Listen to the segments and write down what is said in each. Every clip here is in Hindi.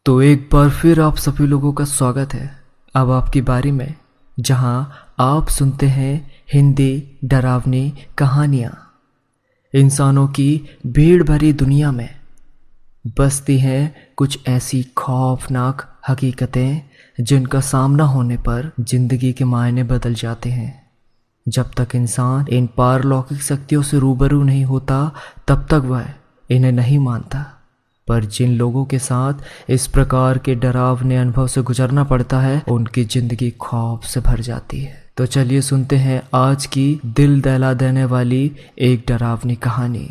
तो एक बार फिर आप सभी लोगों का स्वागत है अब आपकी बारी में, जहां आप सुनते हैं हिंदी डरावनी कहानियां। इंसानों की भीड़ भरी दुनिया में बसती हैं कुछ ऐसी खौफनाक हकीकतें जिनका सामना होने पर जिंदगी के मायने बदल जाते हैं। जब तक इंसान इन पारलौकिक शक्तियों से रूबरू नहीं होता तब तक वह इन्हें नहीं मानता। पर जिन लोगों के साथ इस प्रकार के डरावने अनुभव से गुजरना पड़ता है उनकी जिंदगी खौफ से भर जाती है। तो चलिए सुनते हैं आज की दिल दहला देने वाली एक डरावनी कहानी।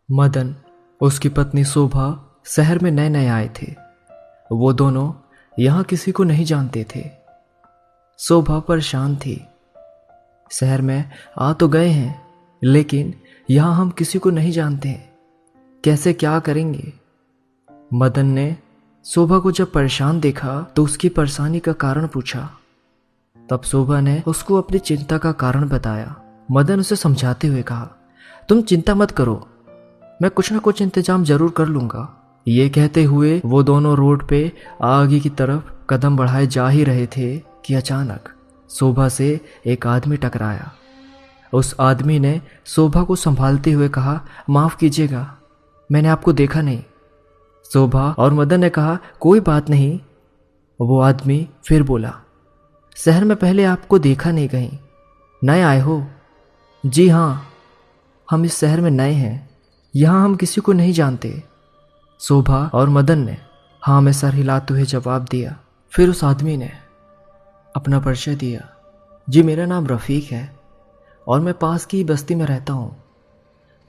मदन, उसकी पत्नी शोभा शहर में नए नए आए थे। वो दोनों यहाँ किसी को नहीं जानते थे। शोभा परेशान थी। शहर में आ तो गए हैं लेकिन यहाँ हम किसी को नहीं जानते हैं, कैसे क्या करेंगे। मदन ने शोभा को जब परेशान देखा तो उसकी परेशानी का कारण पूछा। तब शोभा ने उसको अपनी चिंता का कारण बताया। मदन उसे समझाते हुए कहा, तुम चिंता मत करो, मैं कुछ ना कुछ इंतजाम जरूर कर लूंगा। ये कहते हुए वो दोनों रोड पे आगे की तरफ कदम बढ़ाए जा ही रहे थे कि अचानक शोभा से एक आदमी टकराया। उस आदमी ने शोभा को संभालते हुए कहा, माफ कीजिएगा, मैंने आपको देखा नहीं। शोभा और मदन ने कहा, कोई बात नहीं। वो आदमी फिर बोला, शहर में पहले आपको देखा नहीं, कहीं नए आए हो? जी हाँ, हम इस शहर में नए हैं, यहाँ हम किसी को नहीं जानते। शोभा और मदन ने हाँ में सर हिलाते हुए जवाब दिया। फिर उस आदमी ने अपना परिचय दिया। जी, मेरा नाम रफ़ीक है और मैं पास की बस्ती में रहता हूँ।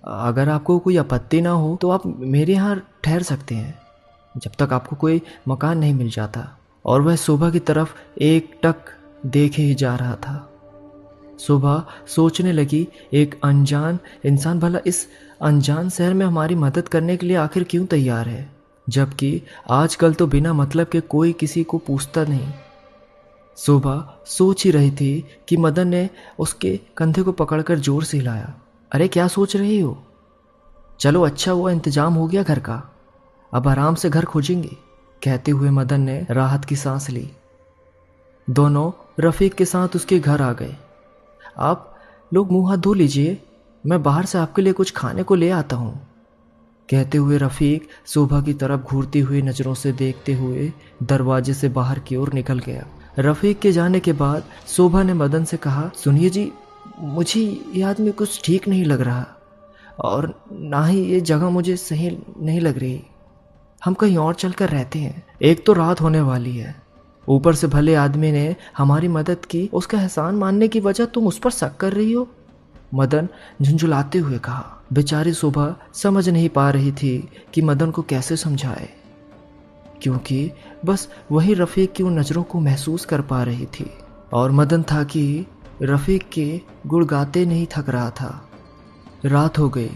अगर आपको कोई आपत्ति ना हो तो आप मेरे यहाँ ठहर सकते हैं जब तक आपको कोई मकान नहीं मिल जाता। और वह शोभा की तरफ एकटक देखे ही जा रहा था। शोभा सोचने लगी, एक अनजान इंसान भला इस अनजान शहर में हमारी मदद करने के लिए आखिर क्यों तैयार है, जबकि आजकल तो बिना मतलब के कोई किसी को पूछता नहीं। शोभा सोच ही रही थी कि मदन ने उसके कंधे को पकड़कर जोर से हिलाया। अरे क्या सोच रही हो? चलो, अच्छा हुआ इंतजाम हो गया घर का, अब आराम से घर खोजेंगे। कहते हुए मदन ने राहत की सांस ली। दोनों रफ़ीक के साथ उसके घर आ गए। आप लोग मुंह हाथ धो लीजिए, मैं बाहर से आपके लिए कुछ खाने को ले आता हूँ। कहते हुए रफ़ीक शोभा की तरफ घूरती हुई नज़रों से देखते हुए दरवाजे से बाहर की ओर निकल गया। रफ़ीक के जाने के बाद शोभा ने मदन से कहा, सुनिए जी, मुझे ये आदमी कुछ ठीक नहीं लग रहा और ना ही ये जगह मुझे सही नहीं लग रही। हम कहीं और चलकर रहते हैं, एक तो रात होने वाली है, ऊपर से भले आदमी ने हमारी मदद की, उसका एहसान मानने की वजह तुम उस पर शक कर रही हो। मदन झुंझुलाते हुए कहा। बेचारी शोभा समझ नहीं पा रही थी कि मदन को कैसे समझाए, क्योंकि बस वही रफ़ीक की उन नज़रों को महसूस कर पा रही थी। और मदन था कि रफ़ीक के गुड़ गाते नहीं थक रहा था। रात हो गई,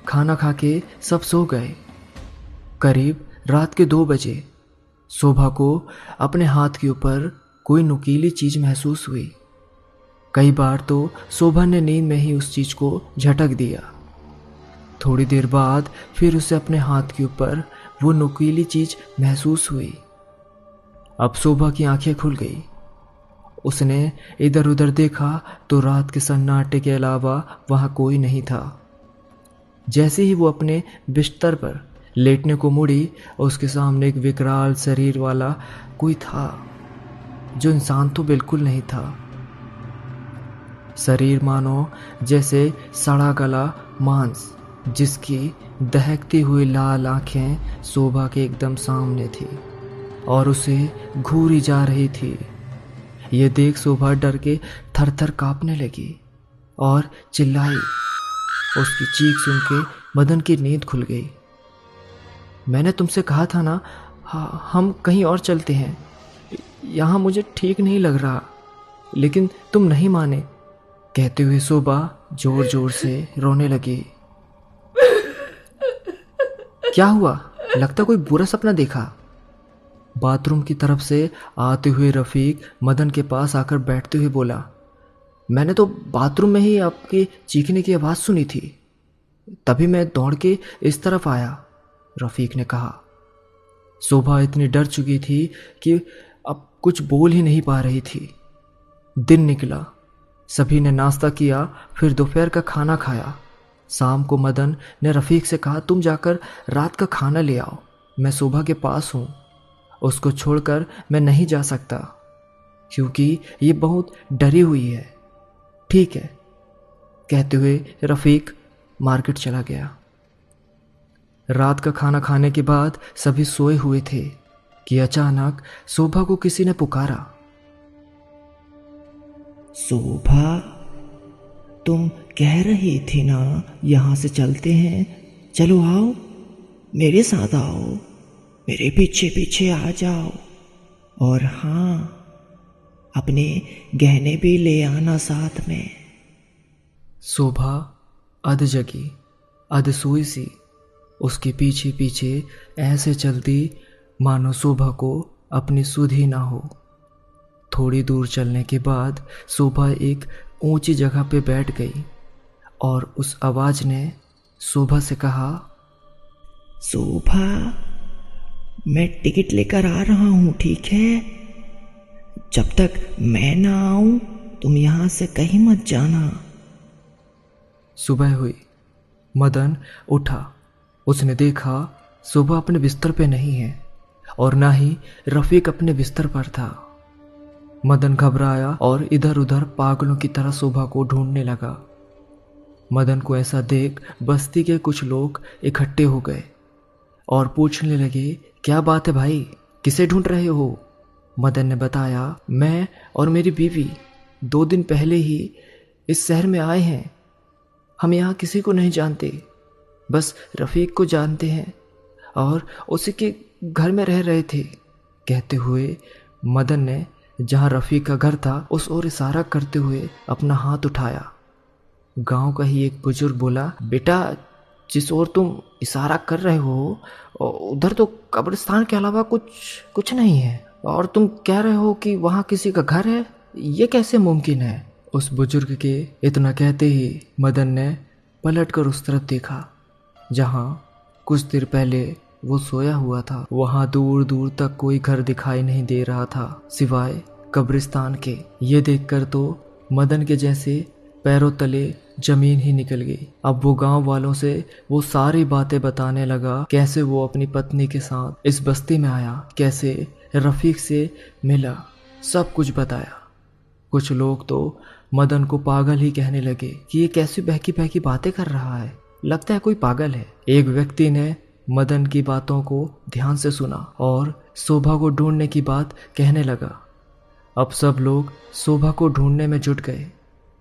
खाना खा के सब सो गए। करीब रात के 2 बजे शोभा को अपने हाथ के ऊपर कोई नुकीली चीज़ महसूस हुई। कई बार तो शोभा ने नींद में ही उस चीज़ को झटक दिया। थोड़ी देर बाद फिर उसे अपने हाथ के ऊपर वो नुकीली चीज महसूस हुई। अब शोभा की आंखें खुल गई। उसने इधर उधर देखा तो रात के सन्नाटे के अलावा वहां कोई नहीं था। जैसे ही वो अपने बिस्तर पर लेटने को मुड़ी, उसके सामने एक विकराल शरीर वाला कोई था, जो इंसान तो बिल्कुल नहीं था। शरीर मानो जैसे सड़ा गला मांस, जिसकी दहकती हुई लाल आंखें शोभा के एकदम सामने थी और उसे घूरी जा रही थी। ये देख शोभा डर के थर थर कांपने लगी और चिल्लाई। उसकी चीख सुन के मदन की नींद खुल गई। मैंने तुमसे कहा था ना, हम कहीं और चलते हैं, यहाँ मुझे ठीक नहीं लग रहा, लेकिन तुम नहीं माने। कहते हुए शोभा जोर जोर से रोने लगी। क्या हुआ? लगता कोई बुरा सपना देखा। बाथरूम की तरफ से आते हुए रफ़ीक मदन के पास आकर बैठते हुए बोला, मैंने तो बाथरूम में ही आपके चीखने की आवाज़ सुनी थी। तभी मैं दौड़ के इस तरफ आया, रफ़ीक ने कहा। शोभा इतनी डर चुकी थी कि अब कुछ बोल ही नहीं पा रही थी। दिन निकला, सभी ने नाश्ता किया, फिर दोपहर का खाना खाया। शाम को मदन ने रफ़ीक से कहा, तुम जाकर रात का खाना ले आओ, मैं शोभा के पास हूँ, उसको छोड़कर मैं नहीं जा सकता क्योंकि ये बहुत डरी हुई है। ठीक है, कहते हुए रफ़ीक मार्केट चला गया। रात का खाना खाने के बाद सभी सोए हुए थे कि अचानक शोभा को किसी ने पुकारा। शोभा, तुम कह रही थी ना यहाँ से चलते हैं, चलो आओ, मेरे साथ आओ, मेरे पीछे पीछे आ जाओ, और हाँ, अपने गहने भी ले आना साथ में। शोभा अध जगी अध सोई सी उसके पीछे पीछे ऐसे चलती मानो शोभा को अपनी सुध ही ना हो। थोड़ी दूर चलने के बाद शोभा एक ऊंची जगह पे बैठ गई और उस आवाज ने शोभा से कहा, शोभा, मैं टिकट लेकर आ रहा हूँ, ठीक है? जब तक मैं ना आऊं तुम यहाँ से कहीं मत जाना। सुबह हुई, मदन उठा। उसने देखा शोभा अपने बिस्तर पे नहीं है और ना ही रफ़ीक अपने बिस्तर पर था। मदन घबराया और इधर उधर पागलों की तरह शोभा को ढूंढने लगा। मदन को ऐसा देख बस्ती के कुछ लोग इकट्ठे हो गए और पूछने लगे, क्या बात है भाई, किसे ढूंढ रहे हो? मदन ने बताया, मैं और मेरी बीवी 2 दिन पहले ही इस शहर में आए हैं। हम यहाँ किसी को नहीं जानते, बस रफ़ीक को जानते हैं और उसी के घर में रह रहे थे। कहते हुए मदन ने जहाँ रफ़ीक का घर था उस ओर इशारा करते हुए अपना हाथ उठाया। गांव का ही एक बुजुर्ग बोला, बेटा, जिस ओर तुम इशारा कर रहे हो उधर तो कब्रिस्तान के अलावा कुछ नहीं है, और तुम कह रहे हो कि वहाँ किसी का घर है, ये कैसे मुमकिन है? उस बुजुर्ग के इतना कहते ही मदन ने पलटकर उस तरफ देखा जहाँ कुछ देर पहले वो सोया हुआ था। वहाँ दूर दूर तक कोई घर दिखाई नहीं दे रहा था सिवाय कब्रिस्तान के। ये देखकर तो मदन के जैसे पैरों तले जमीन ही निकल गई। अब वो गांव वालों से वो सारी बातें बताने लगा, कैसे वो अपनी पत्नी के साथ इस बस्ती में आया, कैसे रफ़ीक से मिला, सब कुछ बताया। कुछ लोग तो मदन को पागल ही कहने लगे कि ये कैसी बहकी बहकी बातें कर रहा है, लगता है कोई पागल है। एक व्यक्ति ने मदन की बातों को ध्यान से सुना और शोभा को ढूंढने की बात कहने लगा। अब सब लोग शोभा को ढूंढने में जुट गए।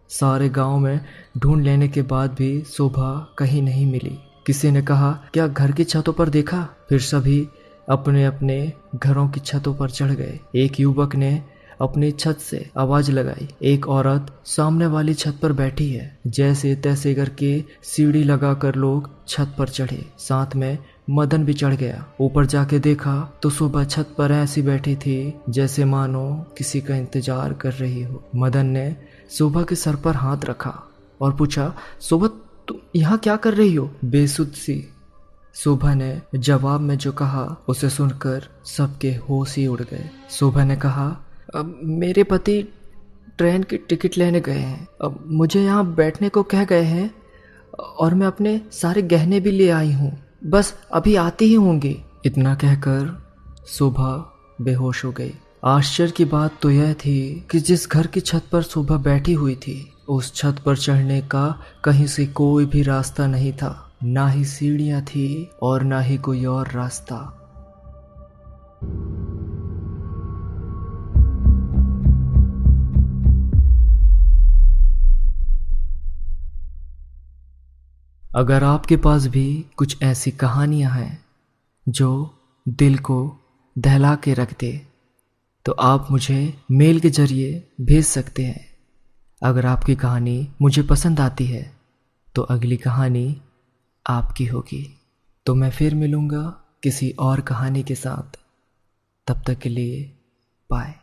सारे गांव में ढूंढ लेने के बाद भी शोभा कहीं नहीं मिली। किसी ने कहा, क्या घर की छतों पर देखा? फिर सभी अपने अपने घरों की छतों पर चढ़ गए। एक युवक ने अपनी छत से आवाज लगाई, एक औरत सामने वाली छत पर बैठी है। जैसे तैसे करके सीढ़ी लगाकर लोग छत पर चढ़े, साथ में मदन भी चढ़ गया। ऊपर जाके देखा तो शोभा छत पर ऐसी बैठी थी जैसे मानो किसी का इंतजार कर रही हो। मदन ने शोभा के सर पर हाथ रखा और पूछा, शोभा, तुम यहाँ क्या कर रही हो? बेसुध सी शोभा ने जवाब में जो कहा उसे सुनकर सबके होश ही उड़ गए। शोभा ने कहा, अब मेरे पति ट्रेन की टिकट लेने गए हैं, अब मुझे यहाँ बैठने को कह गए हैं और मैं अपने सारे गहने भी ले आई हूँ, बस अभी आती ही होंगी। इतना कहकर शोभा बेहोश हो गई। आश्चर्य की बात तो यह थी कि जिस घर की छत पर शोभा बैठी हुई थी उस छत पर चढ़ने का कहीं से कोई भी रास्ता नहीं था, ना ही सीढ़ियां थी और ना ही कोई और रास्ता। अगर आपके पास भी कुछ ऐसी कहानियां हैं जो दिल को दहला के रख दे तो आप मुझे मेल के जरिए भेज सकते हैं। अगर आपकी कहानी मुझे पसंद आती है तो अगली कहानी आपकी होगी। तो मैं फिर मिलूँगा किसी और कहानी के साथ। तब तक के लिए बाय।